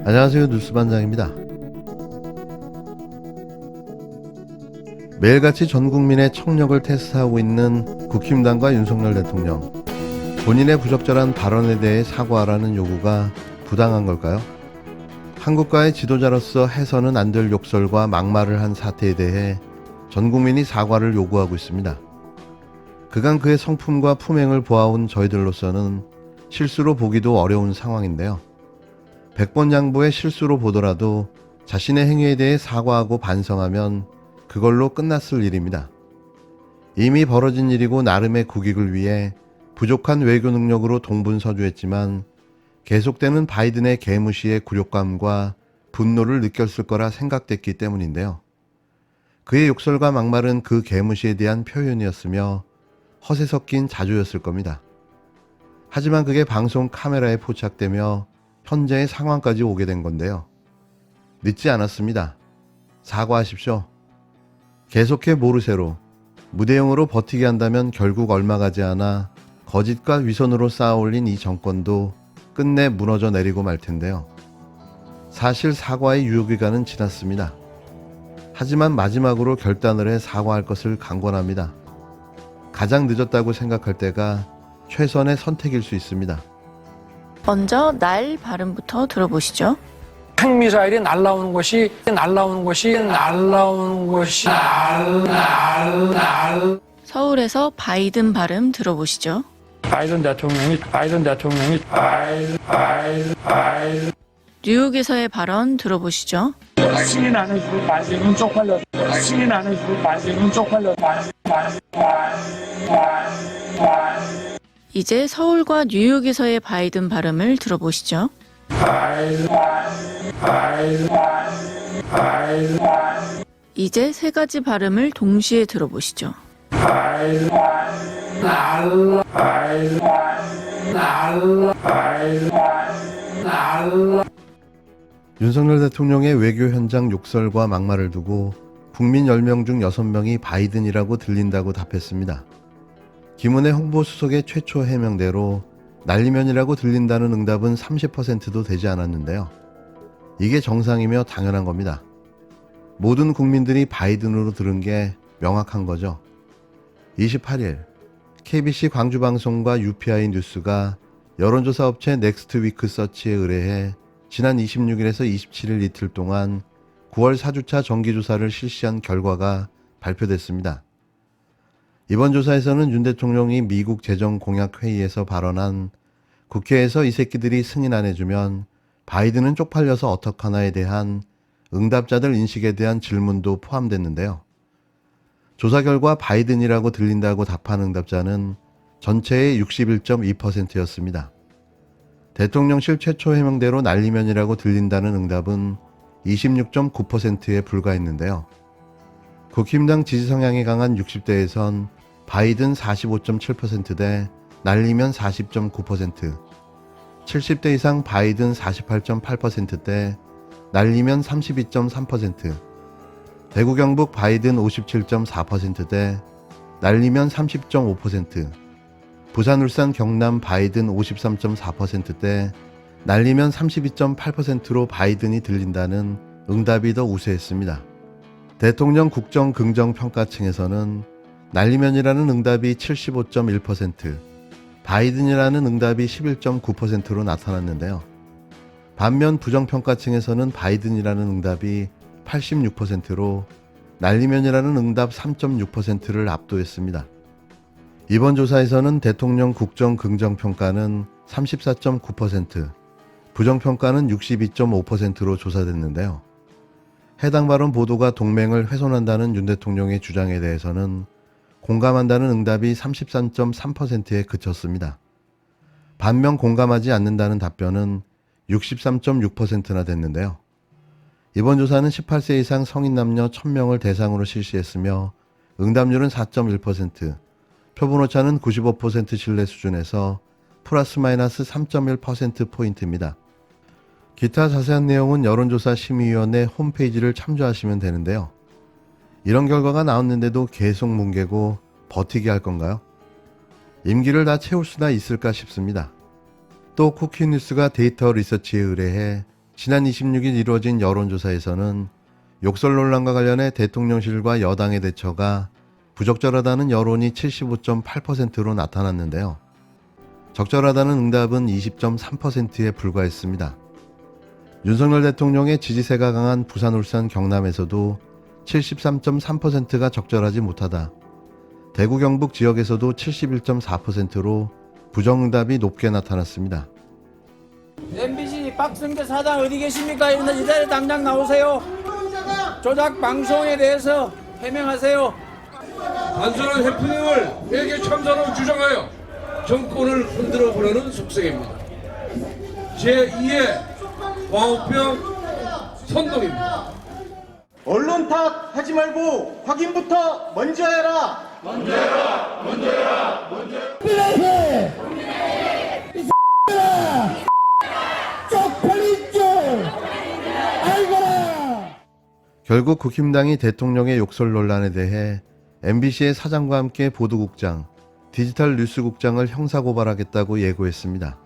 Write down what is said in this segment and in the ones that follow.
안녕하세요. 뉴스반장입니다. 매일같이 전 국민의 청력을 테스트하고 있는 국힘당과 윤석열 대통령. 본인의 부적절한 발언에 대해 사과하라는 요구가 부당한 걸까요? 한국가의 지도자로서 해서는 안 될 욕설과 막말을 한 사태에 대해 전 국민이 사과를 요구하고 있습니다. 그간 그의 성품과 품행을 보아온 저희들로서는 실수로 보기도 어려운 상황인데요. 100번 양보의 실수로 보더라도 자신의 행위에 대해 사과하고 반성하면 그걸로 끝났을 일입니다. 이미 벌어진 일이고 나름의 국익을 위해 부족한 외교 능력으로 동분서주했지만 계속되는 바이든의 개무시의 굴욕감과 분노를 느꼈을 거라 생각됐기 때문인데요. 그의 욕설과 막말은 그 개무시에 대한 표현이었으며 허세 섞인 자조였을 겁니다. 하지만 그게 방송 카메라에 포착되며 현재의 상황까지 오게 된 건데요. 늦지 않았습니다. 사과하십시오. 계속해 모르쇠로 무대형으로 버티게 한다면 결국 얼마 가지 않아 거짓과 위선으로 쌓아올린 이 정권도 끝내 무너져 내리고 말 텐데요. 사실 사과의 유효기간은 지났습니다. 하지만 마지막으로 결단을 해 사과할 것을 강권합니다. 가장 늦었다고 생각할 때가 최선의 선택일 수 있습니다. 먼저 날 발음부터 들어보시죠. 핵미사일이 날라오는 것이 서울에서 바이든 발음 들어보시죠. 바이든 대통령이 뉴욕에서의 발언 들어보시죠. 승인하는 그 반대는 쪽팔려 이제 서울과 뉴욕에서의 바이든 발음을 들어보시죠. 이제 세 가지 발음을 동시에 들어보시죠. 윤석열 대통령의 외교 현장 욕설과 막말을 두고 국민 10명 중 6명이 바이든이라고 들린다고 답했습니다. 김은혜 홍보수석의 최초 해명대로 날리면이라고 들린다는 응답은 30%도 되지 않았는데요. 이게 정상이며 당연한 겁니다. 모든 국민들이 바이든으로 들은 게 명확한 거죠. 28일 KBC 광주방송과 UPI 뉴스가 여론조사 업체 넥스트위크 서치에 의뢰해 지난 26일에서 27일 이틀 동안 9월 4주차 정기조사를 실시한 결과가 발표됐습니다. 이번 조사에서는 윤 대통령이 미국 재정공약회의에서 발언한 국회에서 이 새끼들이 승인 안 해주면 바이든은 쪽팔려서 어떡하나에 대한 응답자들 인식에 대한 질문도 포함됐는데요. 조사 결과 바이든이라고 들린다고 답한 응답자는 전체의 61.2%였습니다. 대통령실 최초 해명대로 날리면이라고 들린다는 응답은 26.9%에 불과했는데요. 국힘당 지지 성향이 강한 60대에선 바이든 45.7% 날리면 40.9%, 70대 이상 바이든 48.8%대 날리면 32.3%, 대구 경북 바이든 57.4%대 날리면 30.5%, 부산 울산 경남 바이든 53.4%대 날리면 32.8%로 바이든이 들린다는 응답이 더 우세했습니다. 대통령 국정 긍정 평가층에서는 날리면이라는 응답이 75.1%, 바이든이라는 응답이 11.9%로 나타났는데요. 반면 부정평가층에서는 바이든이라는 응답이 86%로 날리면이라는 응답 3.6%를 압도했습니다. 이번 조사에서는 대통령 국정 긍정 평가는 34.9%, 부정평가는 62.5%로 조사됐는데요. 해당 발언 보도가 동맹을 훼손한다는 윤 대통령의 주장에 대해서는 공감한다는 응답이 33.3%에 그쳤습니다. 반면 공감하지 않는다는 답변은 63.6%나 됐는데요. 이번 조사는 18세 이상 성인 남녀 1000명을 대상으로 실시했으며 응답률은 4.1%, 표본 오차는 95% 신뢰 수준에서 플러스 마이너스 3.1%포인트입니다. 기타 자세한 내용은 여론조사 심의위원회 홈페이지를 참조하시면 되는데요. 이런 결과가 나왔는데도 계속 뭉개고 버티게 할 건가요? 임기를 다 채울 수나 있을까 싶습니다. 또 쿠키뉴스가 데이터 리서치에 의뢰해 지난 26일 이루어진 여론조사에서는 욕설 논란과 관련해 대통령실과 여당의 대처가 부적절하다는 여론이 75.8%로 나타났는데요. 적절하다는 응답은 20.3%에 불과했습니다. 윤석열 대통령의 지지세가 강한 부산, 울산, 경남에서도 73.3%가 적절하지 못하다. 대구, 경북 지역에서도 71.4%로 부정응답이 높게 나타났습니다. MBC 박승재 사장 어디 계십니까? 이 자리에 당장 나오세요. 조작 방송에 대해서 해명하세요. 단순한 해프닝을 회계 참사로 주장하여 정권을 흔들어 보려는 속셈입니다. 제2의 광우병 선동입니다. 언론 탓하지 말고 확인부터 먼저 해라. 먼저 해라. 먼저 해라. 먼저 해라. 결국 국힘당이 대통령의 욕설 논란에 대해 MBC의 사장과 함께 보도국장, 디지털 뉴스국장을 형사고발하겠다고 예고했습니다.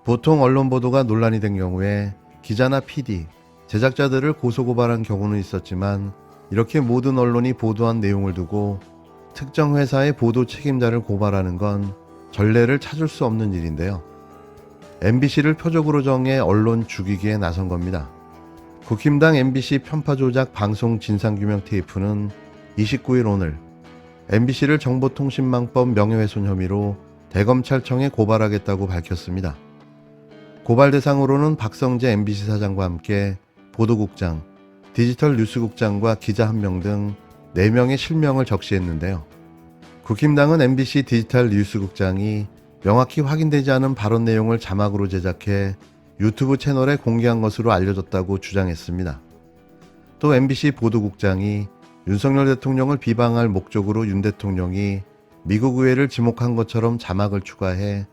보통 언론 보도가 논란이 된 경우에 기자나 PD, 제작자들을 고소고발한 경우는 있었지만 이렇게 모든 언론이 보도한 내용을 두고 특정 회사의 보도 책임자를 고발하는 건 전례를 찾을 수 없는 일인데요. MBC를 표적으로 정해 언론 죽이기에 나선 겁니다. 국힘당 MBC 편파 조작 방송 진상규명 테이프는 29일 오늘 MBC를 정보통신망법 명예훼손 혐의로 대검찰청에 고발하겠다고 밝혔습니다. 고발 대상으로는 박성재 MBC 사장과 함께 보도국장, 디지털 뉴스국장과 기자 1명 등 4명의 실명을 적시했는데요. 국힘당은 MBC 디지털 뉴스국장이 명확히 확인되지 않은 발언 내용을 자막으로 제작해 유튜브 채널에 공개한 것으로 알려졌다고 주장했습니다. 또 MBC 보도국장이 윤석열 대통령을 비방할 목적으로 윤 대통령이 미국 의회를 지목한 것처럼 자막을 추가해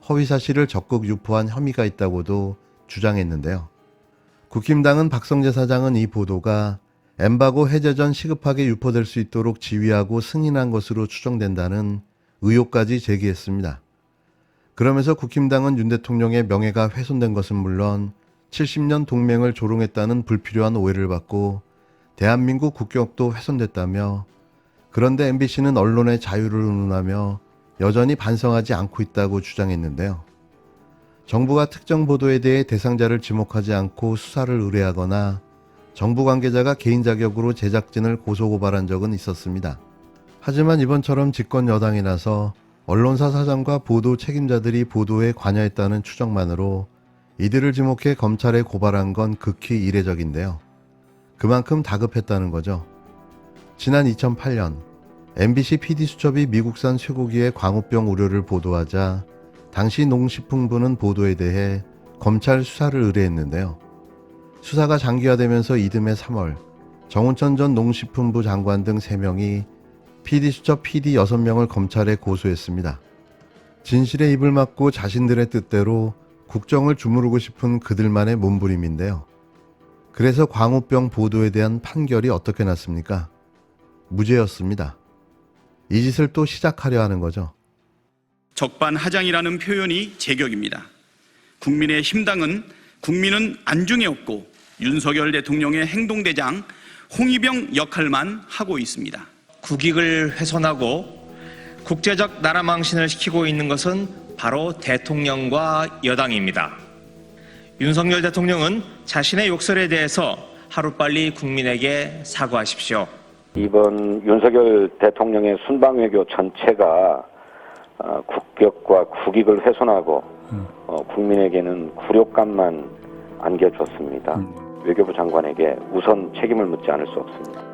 허위사실을 적극 유포한 혐의가 있다고도 주장했는데요. 국힘당은 박성재 사장은 이 보도가 엠바고 해제 전 시급하게 유포될 수 있도록 지휘하고 승인한 것으로 추정된다는 의혹까지 제기했습니다. 그러면서 국힘당은 윤 대통령의 명예가 훼손된 것은 물론 70년 동맹을 조롱했다는 불필요한 오해를 받고 대한민국 국격도 훼손됐다며, 그런데 MBC는 언론의 자유를 운운하며 여전히 반성하지 않고 있다고 주장했는데요. 정부가 특정 보도에 대해 대상자를 지목하지 않고 수사를 의뢰하거나 정부 관계자가 개인 자격으로 제작진을 고소고발한 적은 있었습니다. 하지만 이번처럼 집권 여당이 나서 언론사 사장과 보도 책임자들이 보도에 관여했다는 추정만으로 이들을 지목해 검찰에 고발한 건 극히 이례적인데요. 그만큼 다급했다는 거죠. 지난 2008년 MBC PD수첩이 미국산 쇠고기의 광우병 우려를 보도하자 당시 농식품부는 보도에 대해 검찰 수사를 의뢰했는데요. 수사가 장기화되면서 이듬해 3월 정운천 전 농식품부 장관 등 3명이 PD수첩 PD 6명을 검찰에 고소했습니다. 진실의 입을 막고 자신들의 뜻대로 국정을 주무르고 싶은 그들만의 몸부림인데요. 그래서 광우병 보도에 대한 판결이 어떻게 났습니까? 무죄였습니다. 이 짓을 또 시작하려 하는 거죠. 적반하장이라는 표현이 제격입니다. 국민의힘당은 국민은 안중에 없고 윤석열 대통령의 행동대장 홍위병 역할만 하고 있습니다. 국익을 훼손하고 국제적 나라 망신을 시키고 있는 것은 바로 대통령과 여당입니다. 윤석열 대통령은 자신의 욕설에 대해서 하루빨리 국민에게 사과하십시오. 이번 윤석열 대통령의 순방외교 전체가 국격과 국익을 훼손하고 국민에게는 굴욕감만 안겨줬습니다. 외교부 장관에게 우선 책임을 묻지 않을 수 없습니다.